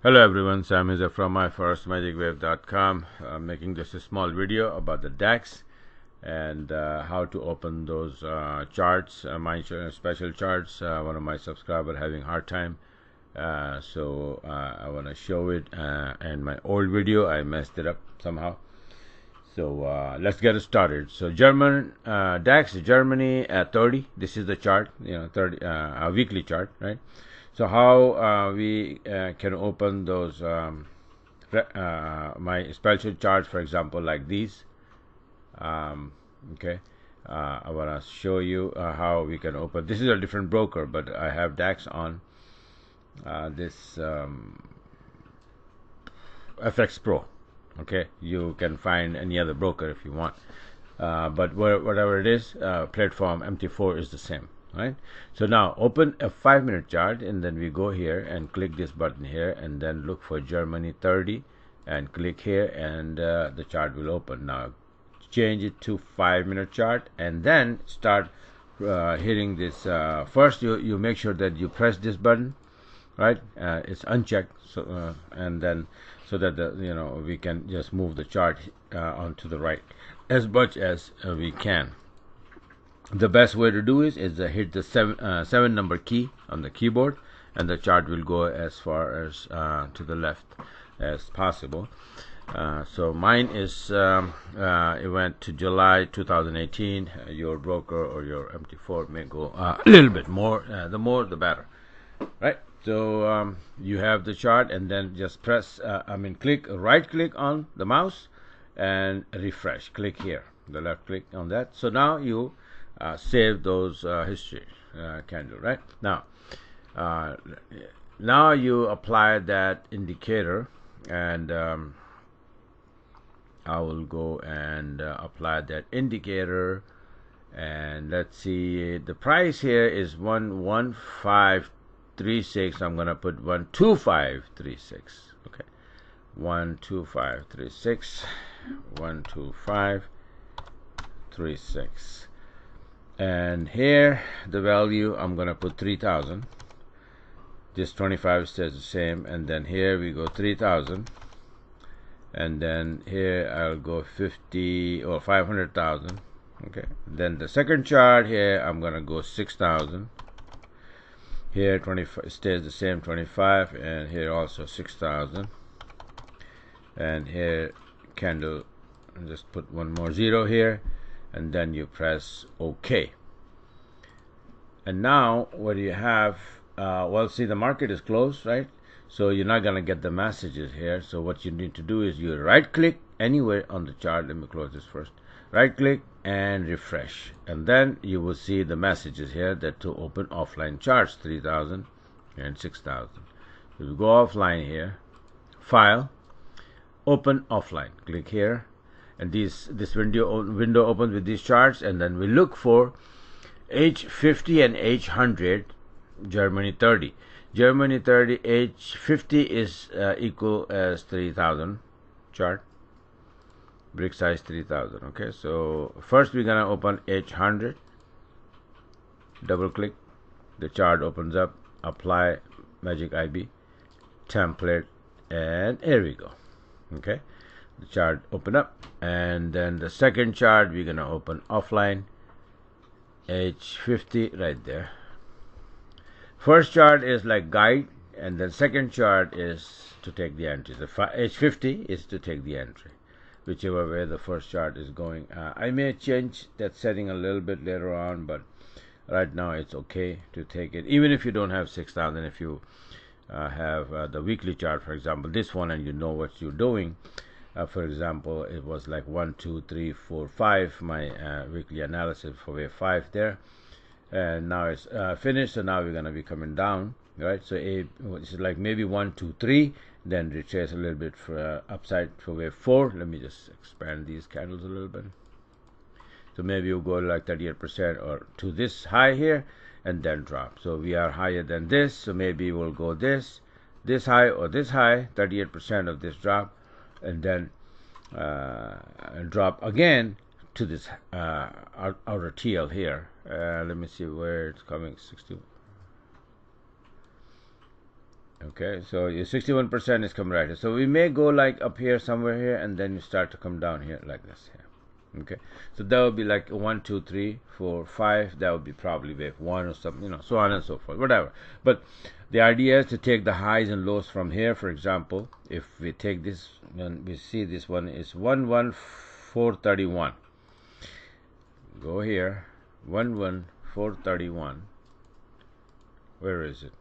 Hello everyone, Sam is from myfirstmagicwave.com. I'm making just a small video about the DAX and how to open those charts, my special charts. One of my subscribers having hard time, so I want to show it. And my old video, I messed it up somehow. So let's get it started. So German DAX, Germany at 30. This is the chart, 30 a weekly chart, right? So how we can open those my special charts, for example, like these. Okay, I want to show you how we can open. This is a different broker, but I have DAX on this FX Pro. Okay, you can find any other broker if you want, but whatever it is, platform MT4 is the same. Right, so now open a 5-minute chart, and then we go here and click this button here, and then look for Germany 30 and click here, and the chart will open. Now change it to 5-minute chart, and then start hitting this. First you make sure that you press this button, right? It's unchecked, so and then so that we can just move the chart onto the right as much as we can. The best way to do is hit the 7 number key on the keyboard, and the chart will go as far as to the left as possible. So mine is it went to July 2018. Your broker or your MT4 may go a little bit more. The more the better, right? So you have the chart, and then just press right click on the mouse and refresh. Click here, the left click on that. So now you save those history candle, right? Now you apply that indicator, and I will go and apply that indicator, and let's see, the price here is 11536. I'm gonna put 12536. Okay, 12536, 12536. And here the value, I'm gonna put 3000. This 25 stays the same, and then here we go 3000, and then here I'll go 50 or 500,000. Okay, then the second chart here I'm gonna go 6,000. Here 25 stays the same, 25, and here also 6,000. And here candle, just put one more zero here, and then you press OK. And now what do you have? Well, see, the market is closed, right? So you're not gonna get the messages here. So what you need to do is you right click anywhere on the chart. Let me close this first. Right click and refresh, and then you will see the messages here that to open offline charts, 3000 and 6000. So you go offline here, file, open offline, click here, and this window opens with these charts, and then we look for H50 and H100. Germany 30, Germany 30, H50 is equal as 3000 chart, brick size 3000. Okay, so first we're gonna open H100, double click, the chart opens up, apply magic IB template, and here we go. Okay, the chart open up, and then the second chart we're gonna open offline, H50 right there. First chart is like guide, and then second chart is to take the entry. The H50 is to take the entry, whichever way the first chart is going. I may change that setting a little bit later on, but right now it's okay to take it, even if you don't have 6,000. If you have the weekly chart, for example, this one, and you know what you're doing. For example, it was like 1, 2, 3, 4, 5. My weekly analysis for wave 5 there. And now it's finished, so now we're gonna be coming down, right? So it's like maybe 1, 2, 3, then retrace a little bit for upside for wave 4. Let me just expand these candles a little bit. So maybe you'll go like 38% or to this high here, and then drop. So we are higher than this, so maybe we'll go this high or this high, 38% of this drop, and then drop again to this outer TL here. Let me see where it's coming. 60. Okay, so your 61% is coming right here. So we may go like up here somewhere here, and then you start to come down here like this here. Okay, so that would be like 1, 2, 3, 4, 5. That would be probably wave 1 or something, you know, so on and so forth, whatever. But the idea is to take the highs and lows from here. For example, if we take this, and we see this one is 11431. Go here, 11431. Where is it?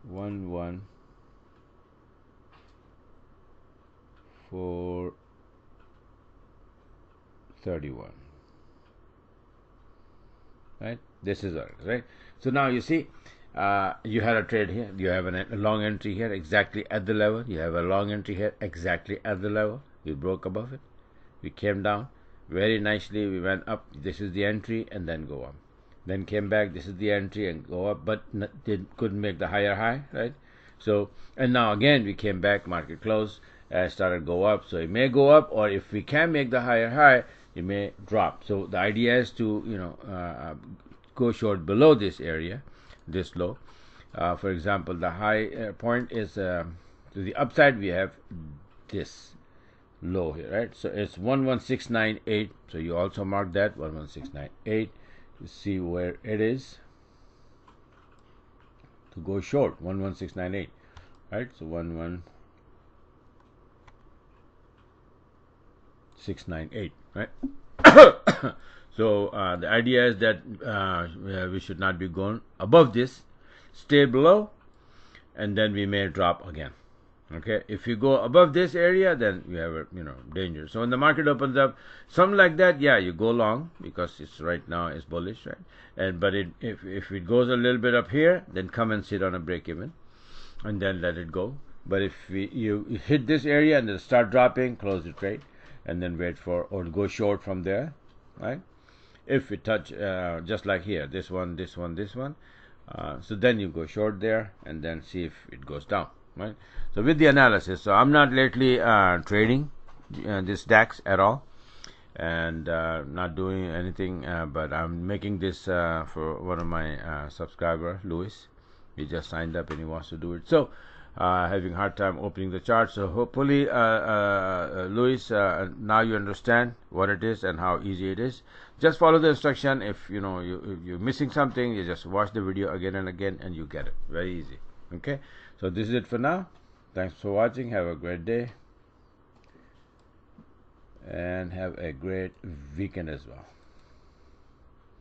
11431. Right, this is ours, right? So now you see, you had a trade here, you have a long entry here exactly at the level, you have a long entry here exactly at the level. We broke above it, we came down very nicely, we went up, this is the entry, and then go up, then came back, this is the entry, and go up, but couldn't make the higher high, right? So, and now again we came back, market closed, started go up, so it may go up, or if we can make the higher high, it may drop. So the idea is to, you know, go short below this area, this low. For example, the high point is to the upside, we have this low here, right? So it's 11698. So you also mark that 11698 to see where it is to go short. 11698, right? So 11698, right? So the idea is that we should not be going above this, stay below, and then we may drop again. Okay, if you go above this area, then you have a, you know, danger. So when the market opens up something like that, yeah, you go long because it's right now is bullish, right? And but if it goes a little bit up here, then come and sit on a break even and then let it go. But if you hit this area and then start dropping, close the trade and then wait for, or go short from there, right? If it touch just like here, this one, this one, this one, so then you go short there and then see if it goes down, right? So with the analysis, so I'm not lately trading this DAX at all, and not doing anything, but I'm making this for one of my subscriber, Louis. He just signed up and he wants to do it. So having a hard time opening the chart. So hopefully, Louis, now you understand what it is and how easy it is. Just follow the instruction. If you know you're missing something, you just watch the video again and again, and you get it. Very easy. Okay. So this is it for now. Thanks for watching. Have a great day, and have a great weekend as well.